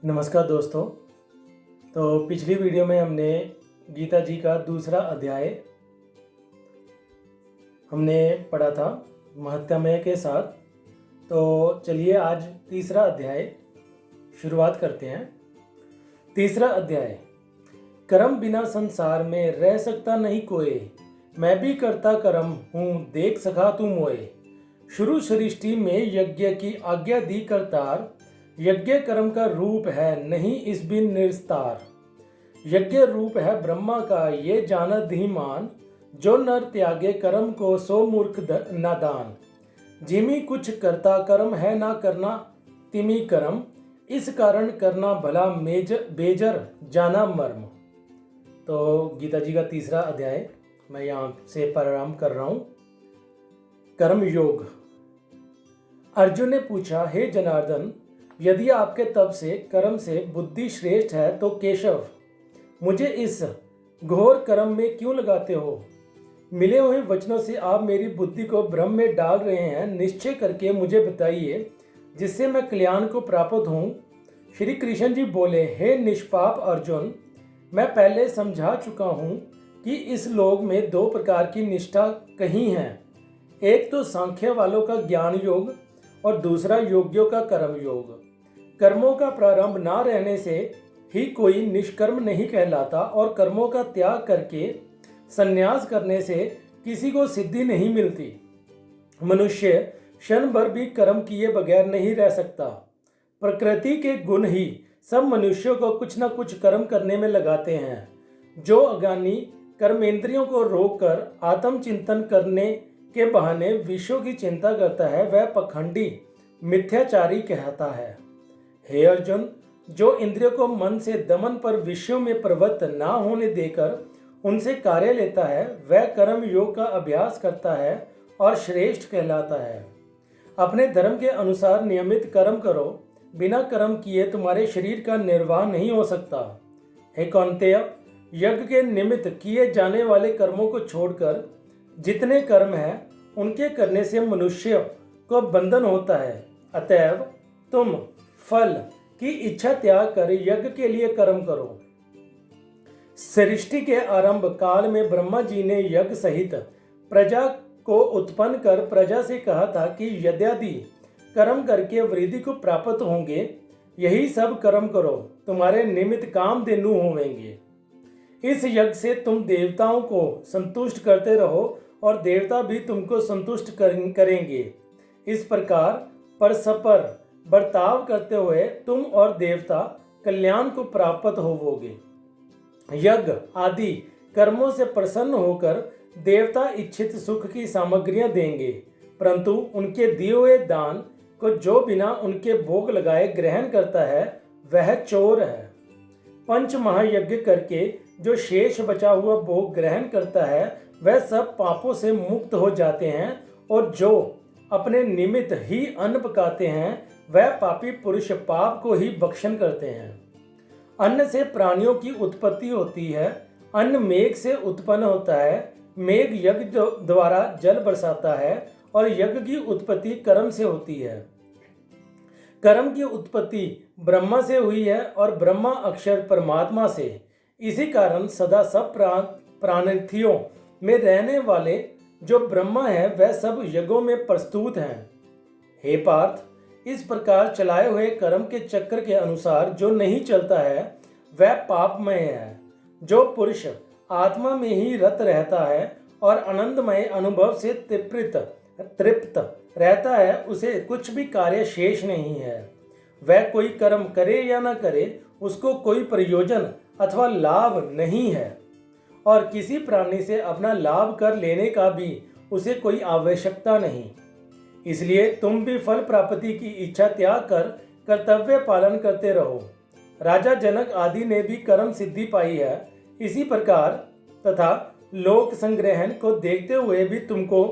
नमस्कार दोस्तों। तो पिछली वीडियो में हमने गीता जी का दूसरा अध्याय हमने पढ़ा था महात्म्य के साथ। तो चलिए आज तीसरा अध्याय शुरुआत करते हैं। तीसरा अध्याय, कर्म बिना संसार में रह सकता नहीं कोई, मैं भी करता कर्म हूँ देख सका तू मोए। शुरू सृष्टि में यज्ञ की आज्ञा दी करतार, यज्ञ कर्म का रूप है नहीं इस बिन निस्तार। यज्ञ रूप है ब्रह्मा का ये जानत धीमान, जो नर त्यागे कर्म को सो मूर्ख नादान। जिमी कुछ करता कर्म है ना करना तिमी कर्म, इस कारण करना भला बेजर जाना मर्म। तो गीता जी का तीसरा अध्याय मैं यहाँ से प्रारंभ कर रहा हूँ। कर्म योग। अर्जुन ने पूछा, हे जनार्दन, यदि आपके तप से कर्म से बुद्धि श्रेष्ठ है तो केशव मुझे इस घोर कर्म में क्यों लगाते हो? मिले हुए वचनों से आप मेरी बुद्धि को भ्रम में डाल रहे हैं। निश्चय करके मुझे बताइए जिससे मैं कल्याण को प्राप्त हूँ। श्री कृष्ण जी बोले, हे निष्पाप अर्जुन, मैं पहले समझा चुका हूँ कि इस लोक में दो प्रकार की निष्ठा कही है। एक तो सांख्य वालों का ज्ञान योग और दूसरा योगियों का कर्म योग। कर्मों का प्रारंभ ना रहने से ही कोई निष्कर्म नहीं कहलाता और कर्मों का त्याग करके संन्यास करने से किसी को सिद्धि नहीं मिलती। मनुष्य क्षण भर भी कर्म किए बगैर नहीं रह सकता। प्रकृति के गुण ही सब मनुष्यों को कुछ न कुछ कर्म करने में लगाते हैं। जो अज्ञानी कर्मेंद्रियों को रोककर आत्मचिंतन करने के बहाने विषयों की चिंता करता है वह पखंडी मिथ्याचारी कहता है। हे अर्जुन, जो इंद्रियों को मन से दमन पर विषयों में प्रवृत्त ना होने देकर उनसे कार्य लेता है वह कर्म योग का अभ्यास करता है और श्रेष्ठ कहलाता है। अपने धर्म के अनुसार नियमित कर्म करो, बिना कर्म किए तुम्हारे शरीर का निर्वाह नहीं हो सकता। हे कौन्तेय, यज्ञ के निमित्त किए जाने वाले कर्मों को छोड़कर जितने कर्म हैं उनके करने से मनुष्य को बंधन होता है। अतएव तुम फल की इच्छा त्याग कर यज्ञ के लिए कर्म करो। सृष्टि के आरंभ काल में ब्रह्मा जी ने यज्ञ सहित प्रजा को उत्पन्न कर प्रजा से कहा था कि यद्यदि कर्म करके वृद्धि को प्राप्त होंगे, यही सब कर्म करो, तुम्हारे निमित्त कामधेनु होवेंगे। इस यज्ञ से तुम देवताओं को संतुष्ट करते रहो और देवता भी तुमको संतुष्ट करेंगे। इस प्रकार परस्पर बर्ताव करते हुए तुम और देवता कल्याण को प्राप्त होवोगे। यज्ञ आदि कर्मों से प्रसन्न होकर देवता इच्छित सुख की सामग्रियां देंगे, परंतु उनके दिए हुए दान को जो बिना उनके भोग लगाए ग्रहण करता है वह चोर है। पंच महायज्ञ करके जो शेष बचा हुआ भोग ग्रहण करता है वह सब पापों से मुक्त हो जाते हैं, और जो अपने निमित्त ही अन्न पकाते हैं वह पापी पुरुष पाप को ही भक्षण करते हैं। अन्न से प्राणियों की उत्पत्ति होती है, अन्न मेघ से उत्पन्न होता है, मेघ यज्ञ द्वारा जल बरसाता है और यज्ञ की उत्पत्ति कर्म से होती है। कर्म की उत्पत्ति ब्रह्मा से हुई है और ब्रह्मा अक्षर परमात्मा से। इसी कारण सदा सब प्राणियों में रहने वाले जो ब्रह्मा है वह सब यज्ञों में प्रस्तुत हैं। हे पार्थ, इस प्रकार चलाए हुए कर्म के चक्र के अनुसार जो नहीं चलता है वह पापमय है। जो पुरुष आत्मा में ही रत रहता है और आनंदमय अनुभव से तृप्त रहता है उसे कुछ भी कार्य शेष नहीं है। वह कोई कर्म करे या न करे उसको कोई प्रयोजन अथवा लाभ नहीं है, और किसी प्राणी से अपना लाभ कर लेने का भी उसे कोई आवश्यकता नहीं। इसलिए तुम भी फल प्राप्ति की इच्छा त्याग कर कर्तव्य पालन करते रहो। राजा जनक आदि ने भी कर्म सिद्धि पाई है। इसी प्रकार तथा लोक संग्रहण को देखते हुए भी तुमको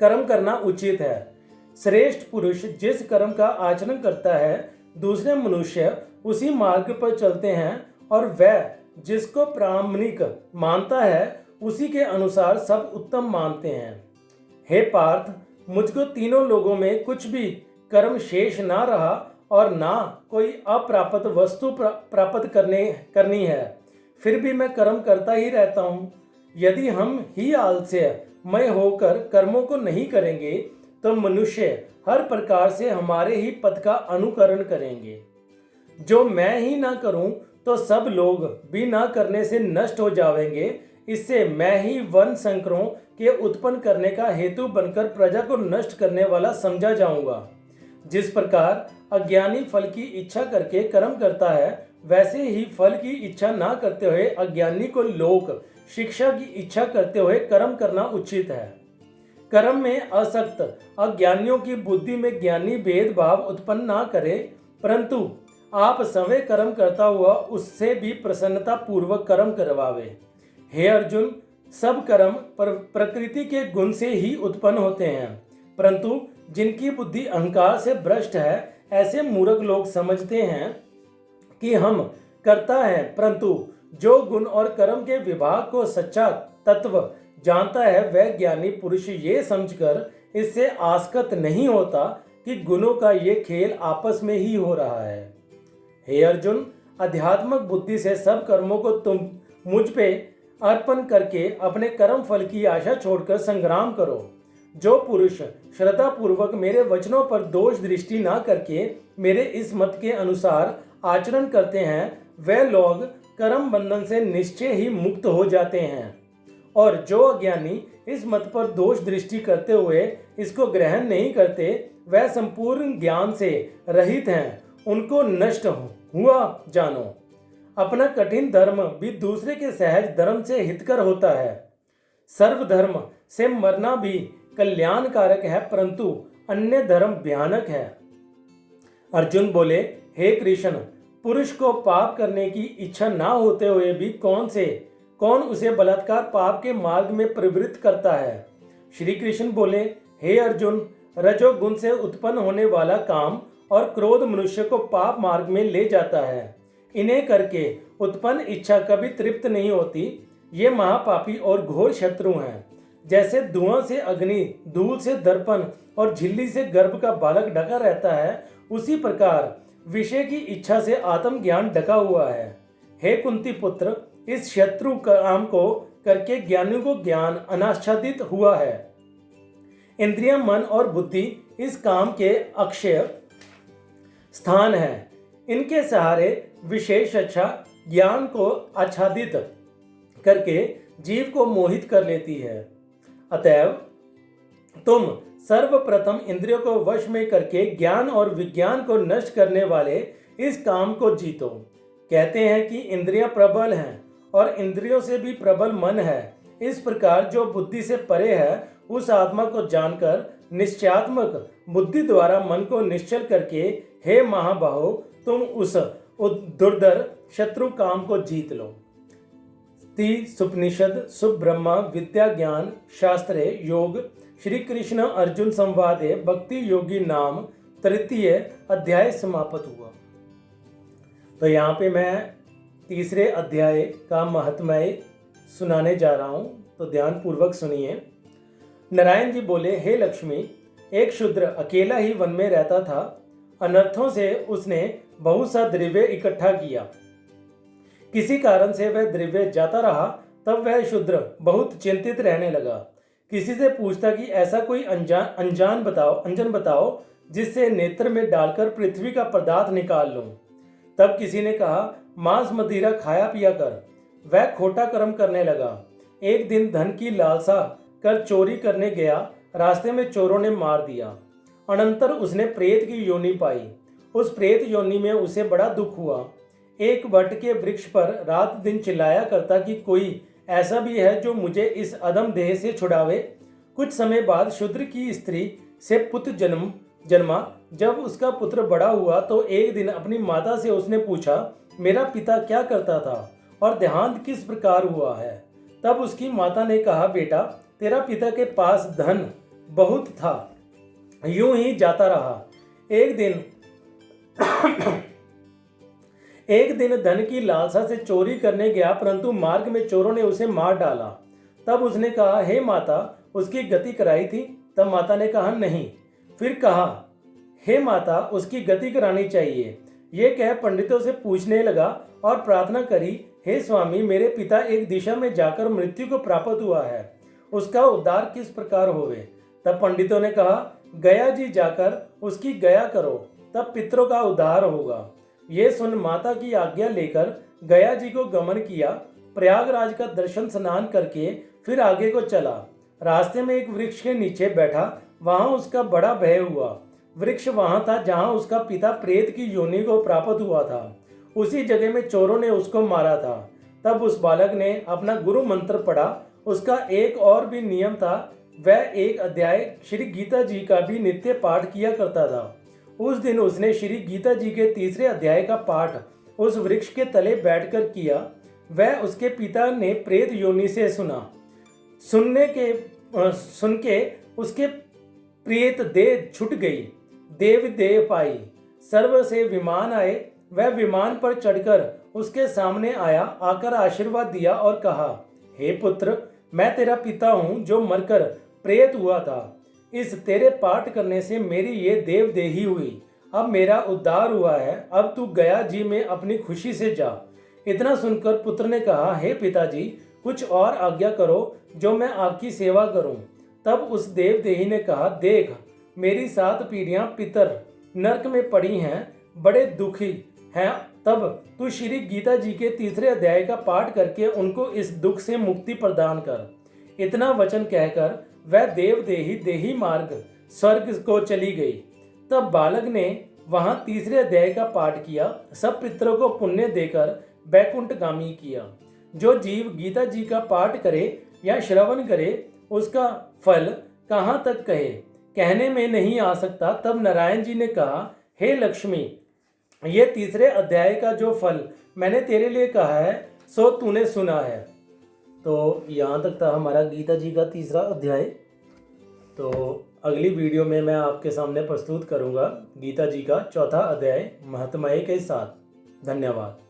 कर्म करना उचित है। श्रेष्ठ पुरुष जिस कर्म का आचरण करता है दूसरे मनुष्य उसी मार्ग पर चलते हैं, और वह जिसको प्रामाणिक मानता है उसी के अनुसार सब उत्तम मानते हैं। हे पार्थ, मुझको तीनों लोगों में कुछ भी कर्म शेष ना रहा और ना कोई अप्राप्त वस्तु प्राप्त करनी है, फिर भी मैं कर्म करता ही रहता हूँ। यदि हम ही आलस्यमय होकर कर्मों को नहीं करेंगे तो मनुष्य हर प्रकार से हमारे ही पथ का अनुकरण करेंगे। जो मैं ही ना करूं तो सब लोग भी ना करने से नष्ट हो जाएंगे। इससे मैं ही वन संकरों के उत्पन्न करने का हेतु बनकर प्रजा को नष्ट करने वाला समझा जाऊंगा। जिस प्रकार अज्ञानी फल की इच्छा करके कर्म करता है, वैसे ही फल की इच्छा ना करते हुए अज्ञानी को लोक शिक्षा की इच्छा करते हुए कर्म करना उचित है। कर्म में असक्त अज्ञानियों की बुद्धि में ज्ञानी भेदभाव उत्पन्न ना करे, परंतु आप सवे कर्म करता हुआ उससे भी प्रसन्नता पूर्वक कर्म करवावे। हे अर्जुन, सब कर्म प्रकृति के गुण से ही उत्पन्न होते हैं, परंतु जिनकी बुद्धि अहंकार से भ्रष्ट है, ऐसे मूर्ख लोग समझते हैं कि हम करता है, परंतु जो गुण और कर्म के विभाग को सच्चा तत्व जानता है, वह ज्ञानी पुरुष ये समझकर इससे आसक्त नहीं होता कि गुणों का ये खेल आपस में ही हो रहा है। हे अर्जुन, आध्यात्मिक बुद्धि से सब कर्मों को तुम मुझ पे अर्पण करके अपने कर्म फल की आशा छोड़कर संग्राम करो। जो पुरुष श्रद्धा पूर्वक मेरे वचनों पर दोष दृष्टि ना करके मेरे इस मत के अनुसार आचरण करते हैं, वे लोग कर्म बंधन से निश्चय ही मुक्त हो जाते हैं। और जो अज्ञानी इस मत पर दोष दृष्टि करते हुए इसको ग्रहण नहीं करते, वह संपूर्ण ज्ञान से रहित हैं। उनको नष्ट हुआ जानो। अपना कठिन धर्म भी दूसरे के सहज धर्म से हितकर होता है। सर्वधर्म से मरना भी कल्याणकारक है, परंतु अन्य धर्म भयानक है। अर्जुन बोले, हे कृष्ण, पुरुष को पाप करने की इच्छा ना होते हुए भी कौन उसे बलात्कार पाप के मार्ग में प्रवृत्त करता है। श्री कृष्ण बोले, हे अर्जुन, रजोगुण से उत्पन्न होने वाला काम और क्रोध मनुष्य को पाप मार्ग में ले जाता है। इन्हें करके उत्पन्न इच्छा कभी तृप्त नहीं होती। ये महापापी और घोर शत्रु हैं। जैसे धुआं से अग्नि, धूल से दर्पण और झिल्ली से गर्भ का बालक ढका रहता है, उसी प्रकार विषय की इच्छा से आत्मज्ञान ढका हुआ है। हे कुंती पुत्र, इस शत्रु काम को करके ज्ञानियों को ज्ञान अनाच्छादित हुआ है। इंद्रिय, मन और बुद्धि इस काम के अक्षय स्थान है। इनके सहारे विशेष अच्छा ज्ञान को आच्छादित करके जीव को मोहित कर लेती है। अतएव तुम सर्वप्रथम इंद्रियों को वश में करके ज्ञान और विज्ञान को नष्ट करने वाले इस काम को जीतो। कहते हैं कि इंद्रियां प्रबल हैं और इंद्रियों से भी प्रबल मन है। इस प्रकार जो बुद्धि से परे है, उस आत्मा को जानकर निश्चयात्मक बुद्धि द्वारा मन को निश्चल करके, हे महाबाहो, तुम उस दुर्धर शत्रु काम को जीत लो। सुपनिषद सुब्रह्मा विद्या ज्ञान शास्त्रे योग श्री कृष्ण अर्जुन संवादे भक्ति योगी नाम तृतीय अध्याय समाप्त हुआ। तो यहाँ पे मैं तीसरे अध्याय का महत्मय सुनाने जा रहा हूँ, तो ध्यान पूर्वक सुनिए। नारायण जी बोले, हे लक्ष्मी, एक शूद्र अकेला ही वन में रहता था। अनर्थों से उसने बहुत सा द्रव्य इकट्ठा किया। किसी कारण से वह द्रव्य जाता रहा। तब वह शूद्र बहुत चिंतित रहने लगा। किसी से पूछता कि ऐसा कोई अंजन बताओ जिससे नेत्र में डालकर पृथ्वी का पदार्थ निकाल लूं। तब किसी ने कहा, मांस मदिरा खाया पिया कर। वह खोटा कर्म करने लगा। एक दिन धन की लालसा कर चोरी करने गया। रास्ते में चोरों ने मार दिया। अनंतर उसने प्रेत की योनि पाई। उस प्रेत योनि में उसे बड़ा दुख हुआ। एक वट के वृक्ष पर रात दिन चिल्लाया करता कि कोई ऐसा भी है जो मुझे इस अधम देह से छुड़ावे। कुछ समय बाद शूद्र की स्त्री से पुत्र जन्मा। जब उसका पुत्र बड़ा हुआ तो एक दिन अपनी माता से उसने पूछा, मेरा पिता क्या करता था और देहांत किस प्रकार हुआ है। तब उसकी माता ने कहा, बेटा, तेरा पिता के पास धन बहुत था, यूं ही जाता रहा। एक दिन धन की लालसा से चोरी करने गया, परंतु मार्ग में चोरों ने उसे मार डाला। तब उसने कहा, हे माता, उसकी गति कराई थी। तब माता ने कहा, नहीं। फिर कहा, हे माता, उसकी गति करानी चाहिए। ये कह पंडितों से पूछने लगा और प्रार्थना करी, हे स्वामी, मेरे पिता एक दिशा में जाकर मृत्यु को प्राप्त हुआ है, उसका उद्धार किस प्रकार होवे। तब पंडितों ने कहा, गया जी जाकर उसकी गया करो, तब पितरों का उद्धार होगा। ये सुन माता की आज्ञा लेकर गया जी को गमन किया। प्रयागराज का दर्शन स्नान करके फिर आगे को चला। रास्ते में एक वृक्ष के नीचे बैठा, वहां उसका बड़ा भय हुआ। वृक्ष वहां था जहां उसका पिता प्रेत की योनि को प्राप्त हुआ था। उसी जगह में चोरों ने उसको मारा था। तब उस बालक ने अपना गुरु मंत्र पढ़ा। उसका एक और भी नियम था, वह एक अध्याय श्री गीता जी का भी नित्य पाठ किया करता था। उस दिन उसने श्री गीता जी के 3 अध्याय का पाठ उस वृक्ष के तले बैठकर किया। वह उसके पिता ने प्रेत योनि से सुन के उसके प्रेत देह छूट गई। देव देह पाई। सर्व से विमान आए। वह विमान पर चढ़कर उसके सामने आया, आकर आशीर्वाद दिया और कहा, हे पुत्र, मैं तेरा पिता हूँ जो मरकर प्रेत हुआ था। इस तेरे पाठ करने से मेरी ये देवदेही हुई। अब मेरा उद्धार हुआ है। अब तू गया जी में अपनी खुशी से जा। इतना सुनकर पुत्र ने कहा, हे पिताजी, कुछ और आज्ञा करो जो मैं आपकी सेवा करूं। तब उस देवदेही ने कहा, देख, मेरी 7 पीढ़ियां पितर नरक में पड़ी हैं, बड़े दुखी हैं। तब तू श्री गीता जी के 3 अध्याय का पाठ करके उनको इस दुख से मुक्ति प्रदान कर। इतना वचन कहकर वह देवदेही देही मार्ग स्वर्ग को चली गई। तब बालक ने वहां 3 अध्याय का पाठ किया, सब पितरों को पुण्य देकर बैकुंठगामी किया। जो जीव गीता जी का पाठ करे या श्रवण करे, उसका फल कहाँ तक कहने में नहीं आ सकता। तब नारायण जी ने कहा, हे लक्ष्मी, ये 3 अध्याय का जो फल मैंने तेरे लिए कहा है, सो तूने सुना है। तो यहाँ तक था हमारा गीता जी का 3 अध्याय। तो अगली वीडियो में मैं आपके सामने प्रस्तुत करूँगा गीता जी का 4था अध्याय महात्म्य के साथ। धन्यवाद।